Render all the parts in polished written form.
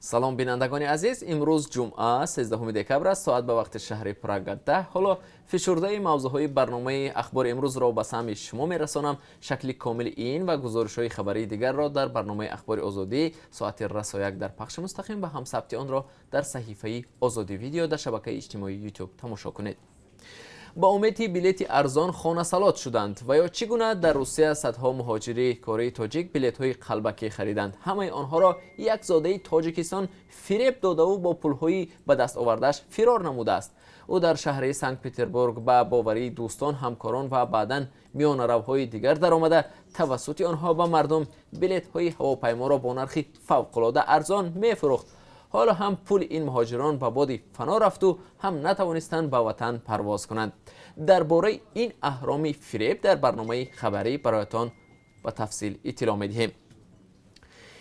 салом бинандагони азиз, имрӯз ҷумъа 13 декабр аст, соат ба вақти шаҳри Прага 10. ҳоло фишурдаи мавзӯъҳои барномаи ахбори имрӯзро ба саҳми шумо мерасонам. шакли комили ин ва гузоришҳои хабарии дигарро дар барномаи ахбори озодӣ соати расо 1 дар пахши мустақим ва ҳамсабти онро дар саҳифаи озоди видео дар шабакаи иҷтимоии YouTube тамошо кунед. با امیدی بلیتی ارزان خانه سالات شدند و یا چگونه در روسیه صدها مهاجری کره تاجیک بلیط های قلبکی خریدند. همه آنها را یک زاده تاجیکستان فریب داده و با پول‌های به دست آورده‌اش فرار نموده است. او در شهر سنت پترزبورگ با باوری دوستان، همکاران و بعداً میانروهای دیگر درآمده توسط آنها به مردم بلیط های هواپیما را با نرخی فوق‌العاده ارزان می‌فروخت. حالا هم پول این مهاجران به بادی فنا رفت و هم نتوانستند به وطن پرواز کنند. درباره این اهرامی فریب در برنامه خبری برایتان با تفصیل اطلاع می‌دهیم.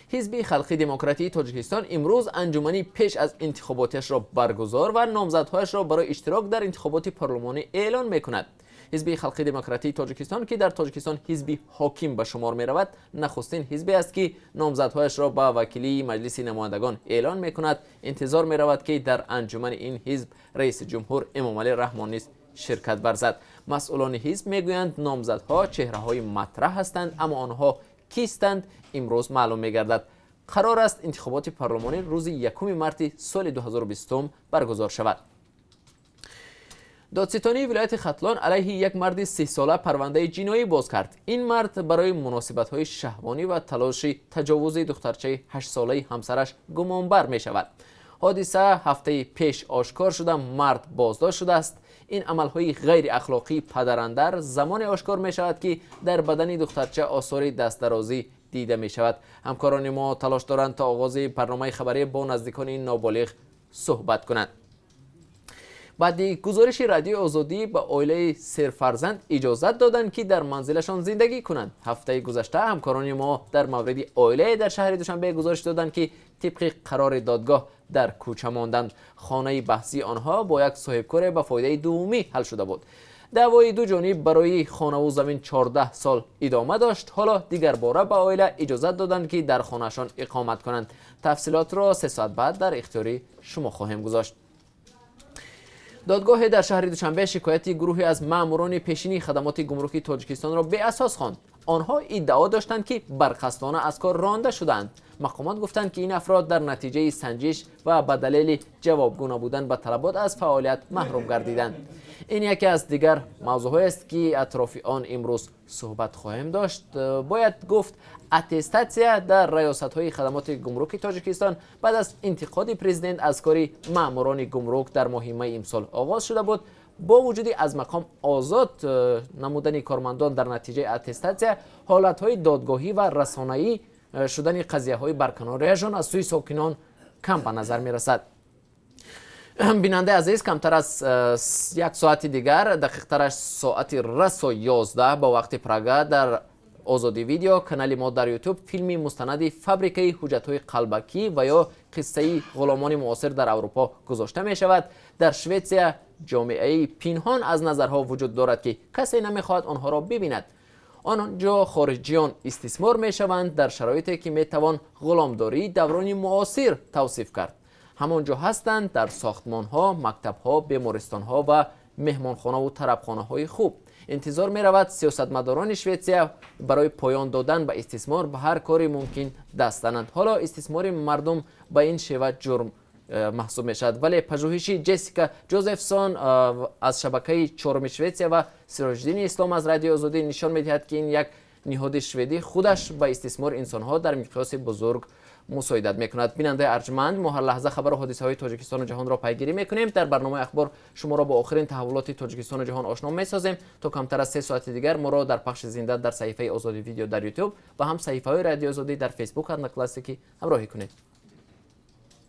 حزب خلقی دموکراتی تاجیکستان امروز انجمنی پیش از انتخاباتش را برگزار و نامزدهایش را برای اشتراک در انتخابات پارلمانی اعلان می‌کند. حزب خلقی دموکراتی تاجیکستان که در تاجیکستان حزب حاکم به شمار می رود، نخستین حزبی است که نامزدهایش را با وکیلی مجلس نمایندگان اعلان می کند. انتظار می رود که در انجمن این حزب رئیس جمهور امامعلی رحمانی نیز شرکت ورزد. مسئولان حزب می گویند نامزدها چهره های مطرح هستند، اما آنها کیستند امروز معلوم می گردد. قرار است انتخابات پارلمانی روز 1 مارس سال 2020 برگزار شود. دادستانی ولایت ختلان علیه یک مرد 30 ساله پرونده جنایی باز کرد. این مرد برای مناسبت‌های شهوانی و تلاش تجاوز دخترچه 8 ساله همسرش گمانبر می شود. حادثه هفته پیش آشکار شده مرد بازداشت شده است. این عمل‌های غیر اخلاقی پدراندر زمان آشکار می شود که در بدن دخترچه آثار دست درازی دیده می شود. همکاران ما تلاش دارند تا آغاز برنامه خبری با نزدیکان این نابالغ صحبت کنند. بعد گزارش رادیو آزادی به عائله سرفرزند اجازت دادند که در منزلشان زندگی کنند. هفته گذشته همکاران ما در مورد عائله در شهر دوشنبه گزارش دادند که طبق قرار دادگاه در کوچه ماندند. خانه بحثی آنها با یک صاحبکار به فایده دومی حل شده بود. دعوای دو جانب برای خانه و زمین 14 سال ادامه داشت. حالا دیگر باره به عائله اجازت دادند که در خانهشان اقامت کنند. تفصیلات را 3 ساعت بعد در اختیار شما خواهیم گذاشت. دادگاه در شهر دوشنبه شکایتی گروهی از ماموران پیشینی خدمات گمرکی تاجیکستان را به اساس خواند. آنها ادعا داشتند که برخستانه از کار رانده شدند. مقامات گفتند که این افراد در نتیجه سنجش و به دلیل جوابگو نبودن به طلبات از فعالیت محروم گردیدند. این یکی از دیگر موضوعی است که اطراف آن امروز صحبت خواهیم داشت. باید گفت اتستاسیا در ریاست‌های خدمات گمرکی تاجیکستان بعد از انتقاد پرزیدنت از کار ماموران گمرک در ماه می امسال آغاز شده بود. با وجود از مقام آزاد نمودن کارمندان در نتیجه اتستاسیا، حالت‌های دادگاهی و رسانه‌ای شدن قضیه‌های برکناریشان از سوی ساکنان کم به نظر می‌رسد. بیننده عزیز، کمتر از 1 ساعت دیگر، دقیق‌ترش ساعت رسو 11 با وقت پراگا در آزادی ویدیو کانال ما در یوتیوب فیلمی مستند فابریکه حجت‌های قلبکی و یا قصه غلامان معاصر در اروپا گذاشته می شود. در شویتزیا جامعه پنهان از نظرها وجود دارد که کسی نمیخواهد آنها را ببیند. آنجا خارجیان استثمار می شوند در شرایطی که می توان غلامداری دوران معاصر توصیف کرد. همانجا هستند در ساختمان‌ها، مکتب‌ها، بیمارستان‌ها و مهمانخانه و طربخانه‌های خوب. انتظار می رود سیاستمداران شویتزیا برای پایان دادن به استثمار به هر کاری ممکن دست زنند. حالا استثمار مردم به این شیوه جرم محسوب می شود، ولی پژوهشی جسیکا جوزفسون از شبکه 4 شویتزیا و سراج‌الدین اسلام از رادیو آزادی نشان می دهد که این یک نهاد شوئدی خودش به استثمار انسان‌ها در مقیاس بزرگ مساعدت میکند. بیننده ارجمند، ما هر لحظه خبر و حادثه های تاجیکستان و جهان را پیگیری میکنیم. در برنامه اخبار شما را با آخرین تحولات تاجیکستان و جهان آشنا میسازیم. تا کمتر از 3 ساعت دیگر ما را در پخش زنده در صفحه آزادی ویدیو در یوتیوب و هم صفحه های رادیو آزادی در فیسبوک اند کلاسیکی همراهی کنید.